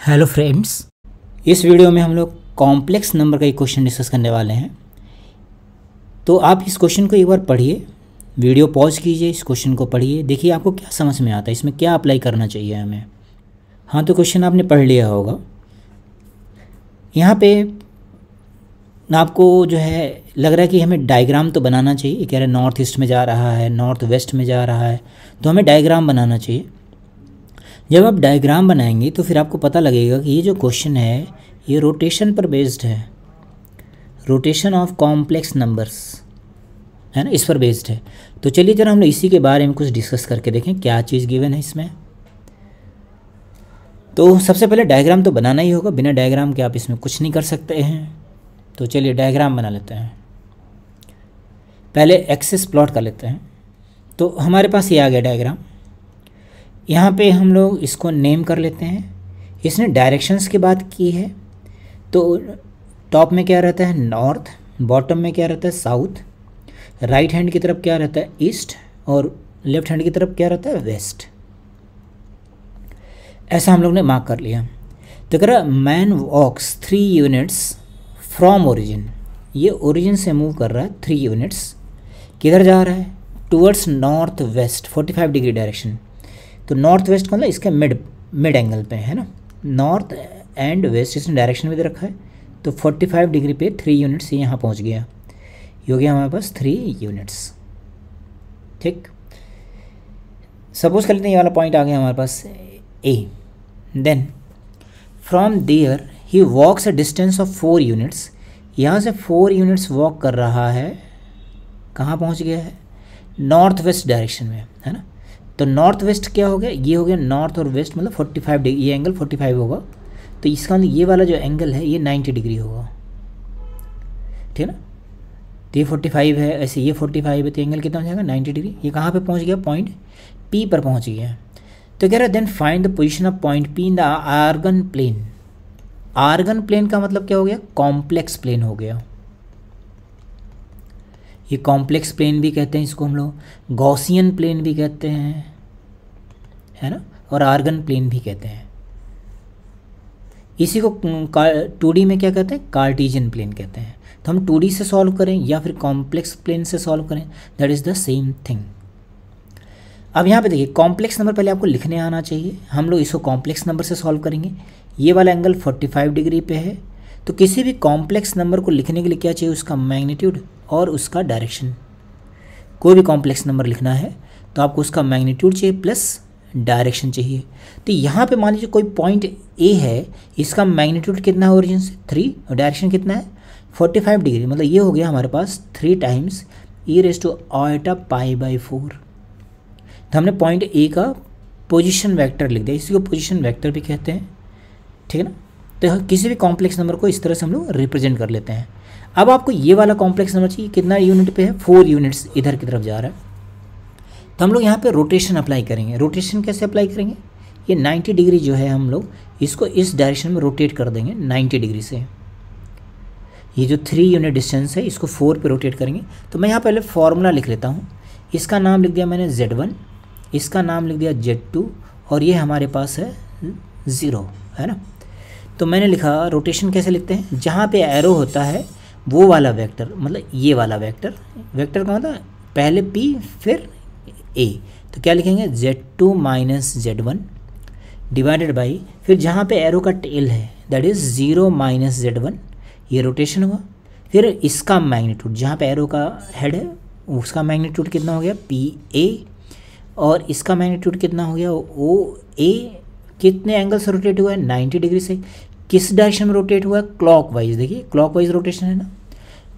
Hello friends, इस video में हम लोग कॉम्प्लेक्स नंबर का एक क्वेश्चन डिस्कस करने वाले हैं। तो आप इस क्वेश्चन को एक बार पढ़िए, वीडियो पॉज कीजिए, इस क्वेश्चन को पढ़िए, देखिए आपको क्या समझ में आता है, इसमें क्या अप्लाई करना चाहिए हमें। हाँ, तो क्वेश्चन आपने पढ़ लिया होगा। यहाँ पे आपको जो है लग रहा है कि हमें डायग्राम तो बनाना चाहिए। कह रहे नॉर्थ ईस्ट में जा रहा है, नॉर्थ वेस्ट में जा रहा है, तो हमें डायग्राम बनाना चाहिए। जब आप डायग्राम बनाएंगे तो फिर आपको पता लगेगा कि ये जो क्वेश्चन है ये रोटेशन पर बेस्ड है, रोटेशन ऑफ कॉम्प्लेक्स नंबर्स है ना, इस पर बेस्ड है। तो चलिए जरा हम लोग इसी के बारे में कुछ डिस्कस करके देखें क्या चीज़ गिवन है इसमें। तो सबसे पहले डायग्राम तो बनाना ही होगा, बिना डायग्राम के आप इसमें कुछ नहीं कर सकते हैं। तो चलिए डायग्राम बना लेते हैं। पहले एक्सिस प्लॉट कर लेते हैं। तो हमारे पास ये आ गया डायग्राम। यहाँ पे हम लोग इसको नेम कर लेते हैं। इसने डायरेक्शंस की बात की है, तो टॉप में क्या रहता है नॉर्थ, बॉटम में क्या रहता है साउथ, राइट हैंड की तरफ क्या रहता है ईस्ट और लेफ्ट हैंड की तरफ क्या रहता है वेस्ट। ऐसा हम लोग ने मार्क कर लिया। तो कह रहा man walks 3 units from origin, ये ओरिजिन से मूव कर रहा है 3 यूनिट्स। किधर जा रहा है towards north west 45 degree direction. तो नॉर्थ वेस्ट मतलब इसके मिड एंगल पे है ना, नॉर्थ एंड वेस्ट इसने डायरेक्शन में दे रखा है। तो 45 डिग्री पे 3 यूनिट्स ये यहाँ पहुँच गया। ये हो गया हमारे पास 3 यूनिट्स। ठीक, सपोज कर लेते हैं ये वाला पॉइंट आ गया हमारे पास A. Then from there he walks a distance of 4 units. यहाँ से 4 यूनिट्स वॉक कर रहा है, कहाँ पहुँच गया है नॉर्थ वेस्ट डायरेक्शन में है ना। तो नॉर्थ वेस्ट क्या हो गया, ये हो गया नॉर्थ और वेस्ट मतलब 45 डिग्री, ये एंगल 45 होगा। तो इसका मतलब ये वाला जो एंगल है ये 90 डिग्री होगा, ठीक है ना। तो ये 45 है, ऐसे ये 45 है, तो एंगल कितना हो जाएगा 90 डिग्री। ये कहाँ पे पहुँच गया पॉइंट पी पर पहुँच गया। तो कह रहा है then find the position of point P in the Argand plane. Argand plane का मतलब क्या हो गया कॉम्प्लेक्स प्लेन हो गया। ये कॉम्प्लेक्स प्लेन भी कहते हैं इसको हम लोग, गॉसियन प्लेन भी कहते हैं है ना, और आर्गन प्लेन भी कहते हैं। इसी को 2D में क्या कहते हैं कार्टेशियन प्लेन कहते हैं। तो हम 2D से सॉल्व करें या फिर कॉम्प्लेक्स प्लेन से सॉल्व करें, that is the same thing. अब यहाँ पे देखिए कॉम्प्लेक्स नंबर पहले आपको लिखने आना चाहिए। हम लोग इसको कॉम्प्लेक्स नंबर से सॉल्व करेंगे। ये वाला एंगल 45 डिग्री पे है। तो किसी भी कॉम्प्लेक्स नंबर को लिखने के लिए क्या चाहिए उसका मैग्नीट्यूड और उसका डायरेक्शन। कोई भी कॉम्प्लेक्स नंबर लिखना है तो आपको उसका मैग्नीट्यूड चाहिए प्लस डायरेक्शन चाहिए। तो यहाँ पे मान लीजिए कोई पॉइंट ए है, इसका मैग्नीट्यूड कितना है ओरिजिन से 3 और डायरेक्शन कितना है 45 डिग्री। मतलब ये हो गया हमारे पास 3 टाइम्स e⁻π/4। तो हमने पॉइंट ए का पोजीशन वेक्टर लिख दिया, इसी को पोजीशन वेक्टर भी कहते हैं, ठीक है ना। तो किसी भी कॉम्प्लेक्स नंबर को इस तरह से हम लोग रिप्रेजेंट कर लेते हैं। अब आपको ये वाला कॉम्प्लेक्स नंबर चाहिए, कितना यूनिट पे है 4 यूनिट्स इधर की तरफ जा रहा है। तो हम लोग यहाँ पे रोटेशन अप्लाई करेंगे। रोटेशन कैसे अप्लाई करेंगे, ये 90 डिग्री जो है हम लोग इसको इस डायरेक्शन में रोटेट कर देंगे 90 डिग्री से। ये जो 3 यूनिट डिस्टेंस है इसको 4 पे रोटेट करेंगे। तो मैं यहाँ पहले फॉर्मूला लिख लेता हूँ। इसका नाम लिख दिया मैंने Z1, इसका नाम लिख दिया Z2 और ये हमारे पास है 0 है ना। तो मैंने लिखा रोटेशन कैसे लिखते हैं, जहाँ पे एरो होता है वो वाला वेक्टर, मतलब ये वाला वेक्टर, वेक्टर का मतलब पहले P फिर A। तो क्या लिखेंगे Z2 minus Z1 divided by, फिर जहाँ पे एरो का टेल है दैट इज़ 0 माइनस Z1, ये रोटेशन हुआ। फिर इसका मैग्नीट्यूड, जहाँ पे एरो का हेड है उसका मैग्नीट्यूड कितना हो गया PA और इसका मैग्नीट्यूड कितना हो गया OA। कितने एंगल से रोटेट हुआ है 90 डिग्री से। किस डायरेक्शन में रोटेट हुआ है क्लॉकवाइज। देखिए क्लॉकवाइज रोटेशन है ना,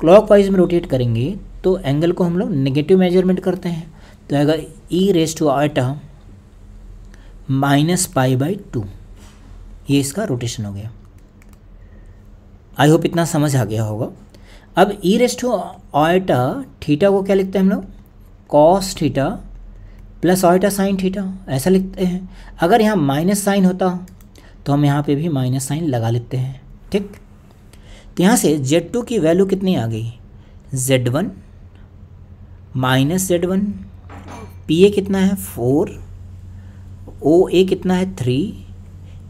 क्लॉकवाइज में रोटेट करेंगे तो एंगल को हम लोग नेगेटिव मेजरमेंट करते हैं। तो आएगा e⁻π/2, ये इसका रोटेशन हो गया। आई होप इतना समझ आ गया होगा। अब e⁻θ को क्या लिखते हैं हम लोग cos theta plus iota sine theta, ऐसा लिखते हैं। अगर यहाँ माइनस साइन होता तो हम यहाँ पे भी माइनस साइन लगा लेते हैं, ठीक। तो यहाँ से Z2 की वैल्यू कितनी आ गई Z1 माइनस Z1, PA कितना है 4, OA कितना है 3,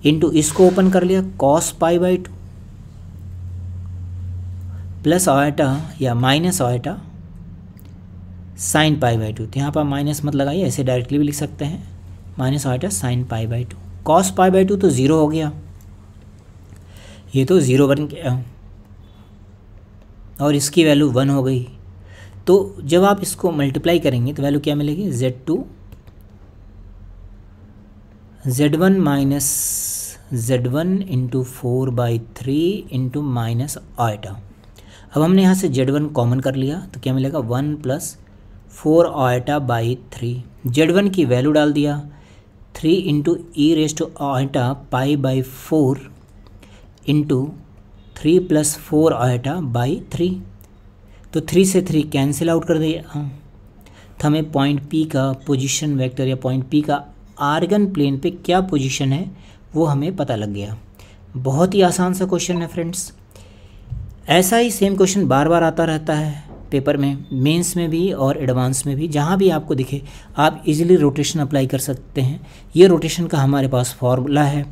इंटू इसको ओपन कर लिया cos pi by 2 plus theta या minus theta sine pi by 2। तो यहाँ पर माइनस मत लगाइए, ऐसे डायरेक्टली भी लिख सकते हैं, minus theta sine pi by 2। Cos pi by 2 तो ज़ीरो हो गया, ये तो ज़ीरो बन गया और इसकी वैल्यू 1 हो गई। तो जब आप इसको मल्टीप्लाई करेंगे तो वैल्यू क्या मिलेगी, Z1 minus Z1 into 4/3 into minus eta. अब हमने यहाँ से Z1 कॉमन कर लिया तो क्या मिलेगा 1 प्लस 4 आयटा बाई 3। Z1 की वैल्यू डाल दिया 3 into e raise to iota pi by 4 into 3 plus 4 iota by 3। तो 3 से 3 कैंसिल आउट कर दिया। तो हमें पॉइंट P का पोजीशन वेक्टर या पॉइंट P का आर्गन प्लेन पे क्या पोजीशन है वो हमें पता लग गया। बहुत ही आसान सा क्वेश्चन है फ्रेंड्स। ऐसा ही सेम क्वेश्चन बार बार आता रहता है पेपर में, मेंस में भी और एडवांस में भी, जहाँ भी आपको दिखे आप इजीली रोटेशन अप्लाई कर सकते हैं। ये रोटेशन का हमारे पास फॉर्मूला है,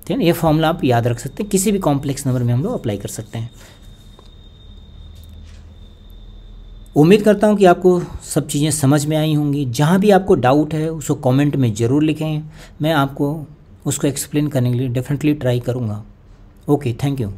ठीक है। ये फॉर्मूला आप याद रख सकते हैं, किसी भी कॉम्प्लेक्स नंबर में हम लोग अप्लाई कर सकते हैं। उम्मीद करता हूँ कि आपको सब चीज़ें समझ में आई होंगी। जहाँ भी आपको डाउट है उसको कमेंट में ज़रूर लिखें, मैं आपको उसको एक्सप्लेन करने के लिए डेफिनेटली ट्राई करूँगा। Okay, thank you.